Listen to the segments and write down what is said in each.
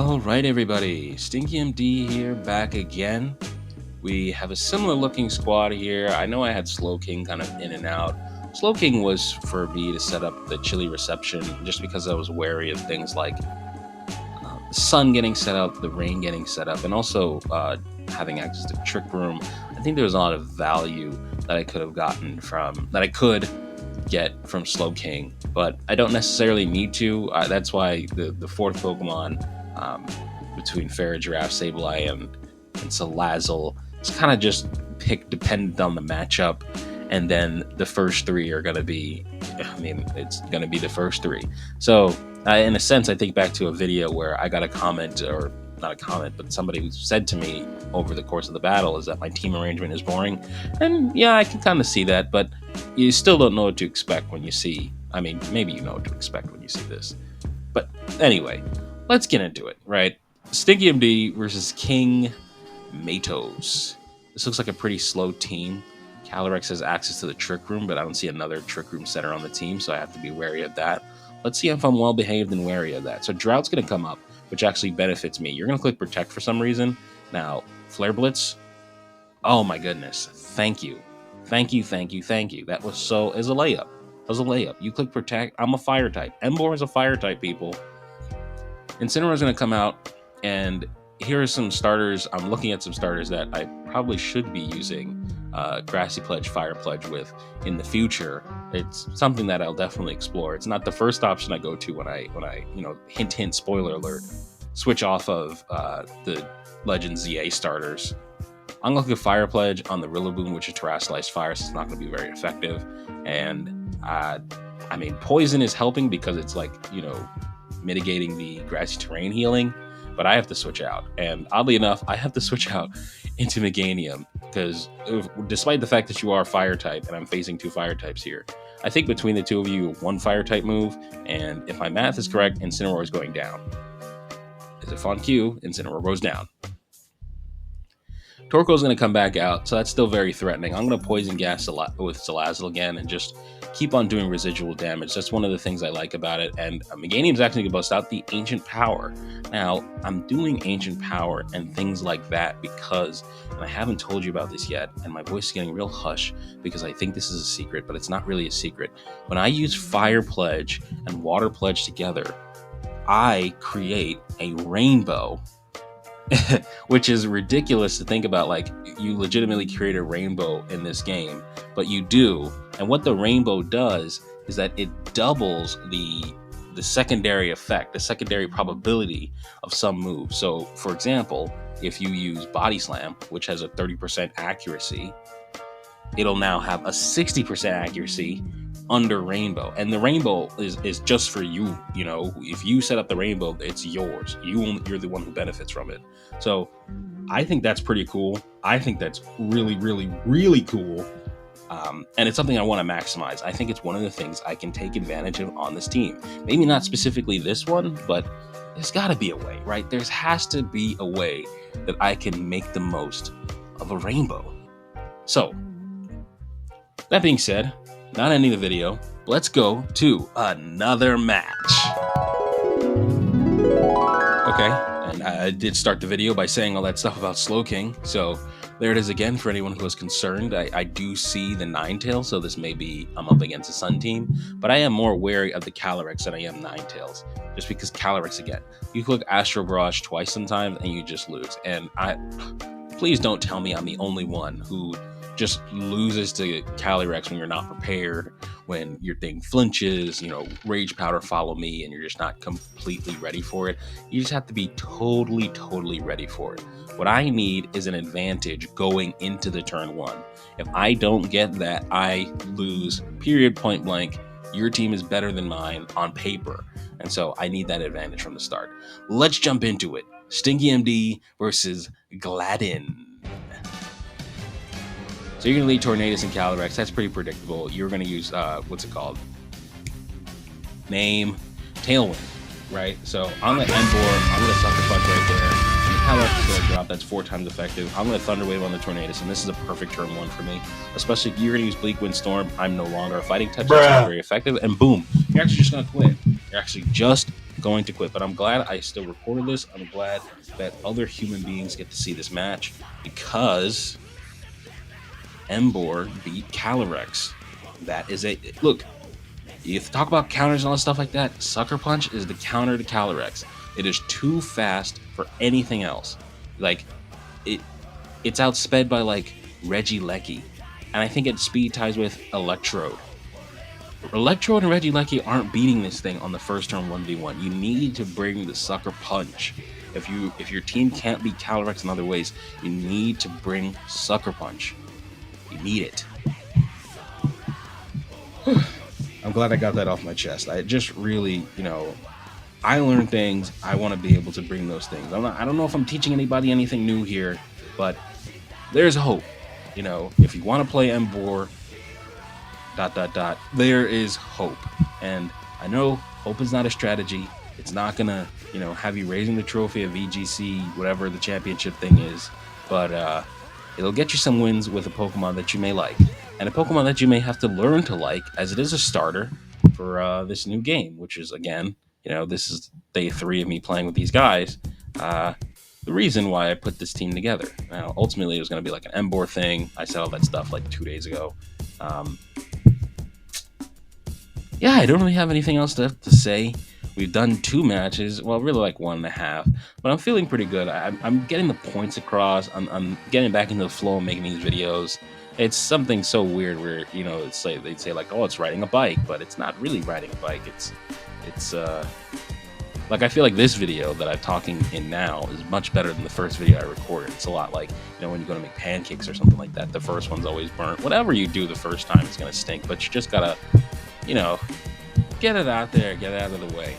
All right, everybody. Stinky MD here, back again. We have a similar looking squad here. I know I had Slow King kind of in and out. Slow King was for me to set up the chili reception just because I was wary of things like the sun getting set up, the rain getting set up, and also having access to Trick Room. I think there was a lot of value that I could have gotten that I could get from Slow King, but I don't necessarily need to. That's why the fourth Pokemon between Giraffe, Sableye, and Salazzle is kind of just picked dependent on the matchup, and then the first three are going to be, it's going to be the first three. So in a sense, I think back to a video where I got a comment, or not a comment, but somebody who said to me over the course of the battle is that my team arrangement is boring. And yeah, I can kind of see that, but you still don't know what to expect when you see, maybe you know what to expect when you see this. But anyway, let's get into it, right? Stinky MD versus King Matos. This looks like a pretty slow team. Calyrex has access to the Trick Room, but I don't see another Trick Room center on the team, so I have to be wary of that. Let's see if I'm well behaved and wary of that. So Drought's going to come up, which actually benefits me. You're going to click Protect for some reason. Now, Flare Blitz. Oh my goodness. Thank you. Thank you. That was so... As a layup. You click Protect. I'm a Fire type. Emboar is a Fire type, people. Incineroar's going to come out, and here are some starters. I'm looking at some starters that I probably should be using Grassy Pledge, Fire Pledge with in the future. It's something that I'll definitely explore. It's not the first option I go to when I hint, spoiler alert, switch off of the Legend ZA starters. I'm going to look at Fire Pledge on the Rillaboom, which is Terrasilize Fire, so it's not going to be very effective. And Poison is helping because it's mitigating the grassy terrain healing, but I have to switch out. And oddly enough, I have to switch out into Meganium because despite the fact that you are Fire type, and I'm facing two Fire types here, I think between the two of you, one Fire type move, and if my math is correct, Incineroar is going down. As if on cue, Incineroar goes down. Torko's going to come back out, so that's still very threatening. I'm going to Poison Gas with Salazzle again and just keep on doing residual damage. That's one of the things I like about it. And Meganium's actually going to bust out the Ancient Power. Now, I'm doing Ancient Power and things like that because, and I haven't told you about this yet, and my voice is getting real hush because I think this is a secret, but it's not really a secret. When I use Fire Pledge and Water Pledge together, I create a rainbow. Which is ridiculous to think about. Like, you legitimately create a rainbow in this game, but you do. And what the rainbow does is that it doubles the secondary effect, the secondary probability of some move. So, for example, if you use Body Slam, which has a 30% accuracy, it'll now have a 60% accuracy under rainbow, and the rainbow is just for you. If you set up the rainbow, it's yours. You're the one who benefits from it. So I think that's pretty cool. I think that's really, really, really cool. And it's something I want to maximize. I think it's one of the things I can take advantage of on this team. Maybe not specifically this one, but there's got to be a way, right? There has to be a way that I can make the most of a rainbow. So that being said, not ending the video, let's go to another match. Okay, and I did start the video by saying all that stuff about Slow King, so there it is again for anyone who is concerned. I do see the Ninetales, so this may be I'm up against a Sun team, but I am more wary of the Calyrex than I am Ninetales, just because Calyrex, again, you click Astro Barrage twice sometimes and you just lose. And please don't tell me I'm the only one who just loses to Calyrex when you're not prepared, when your thing flinches, Rage Powder follow me, and you're just not completely ready for it. You just have to be totally ready for it. What I need is an advantage going into the turn one. If I don't get that, I lose, period, point blank. Your team is better than mine on paper. And so I need that advantage from the start. Let's jump into it. Stinky MD versus Gladden. So you're going to lead Tornadus and Calyrex. That's pretty predictable. You're going to use, Tailwind, right? So I'm going to Emboar. I'm going to Sucker Punch right there. And the Calyrex is going to drop. That's 4 times effective. I'm going to Thunder Wave on the Tornadus, and this is a perfect turn one for me. Especially if you're going to use Bleak Wind Storm. I'm no longer a fighting type, so it's not very effective. And boom, you're actually just going to quit. You're actually just going to quit. But I'm glad I still recorded this. I'm glad that other human beings get to see this match because Embor beat Calyrex. That is a look. You talk about counters and all that stuff like that. Sucker Punch is the counter to Calyrex. It is too fast for anything else. Like it's outsped by like Regieleki, and I think it speed ties with Electrode. Electrode and Regieleki aren't beating this thing on the first turn 1v1. You need to bring the Sucker Punch. If your team can't beat Calyrex in other ways, you need to bring Sucker Punch. You need it. I'm glad I got that off my chest. I just really, I learn things. I want to be able to bring those things. I don't know if I'm teaching anybody anything new here, but there's hope. If you want to play Embor, ... there is hope. And I know hope is not a strategy. It's not gonna, have you raising the trophy of VGC, whatever the championship thing is, but it'll get you some wins with a Pokemon that you may like, and a Pokemon that you may have to learn to like, as it is a starter for this new game, which is, again, this is day 3 of me playing with these guys. The reason why I put this team together. Now, ultimately, it was going to be like an Embor thing. I said all that stuff like 2 days ago. Yeah, I don't really have anything else to say. We've done 2 matches, well, really like 1.5, but I'm feeling pretty good. I'm getting the points across. I'm getting back into the flow of making these videos. It's something so weird where, it's like they'd say like, oh, it's riding a bike, but it's not really riding a bike. It's like, I feel like this video that I'm talking in now is much better than the first video I recorded. It's a lot like, when you go to make pancakes or something like that, the first one's always burnt. Whatever you do the first time, it's going to stink, but you just gotta, get it out there, get it out of the way.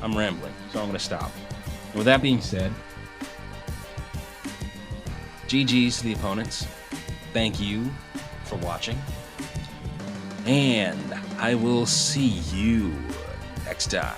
I'm rambling, so I'm going to stop. And with that being said, GG's to the opponents. Thank you for watching. And I will see you next time.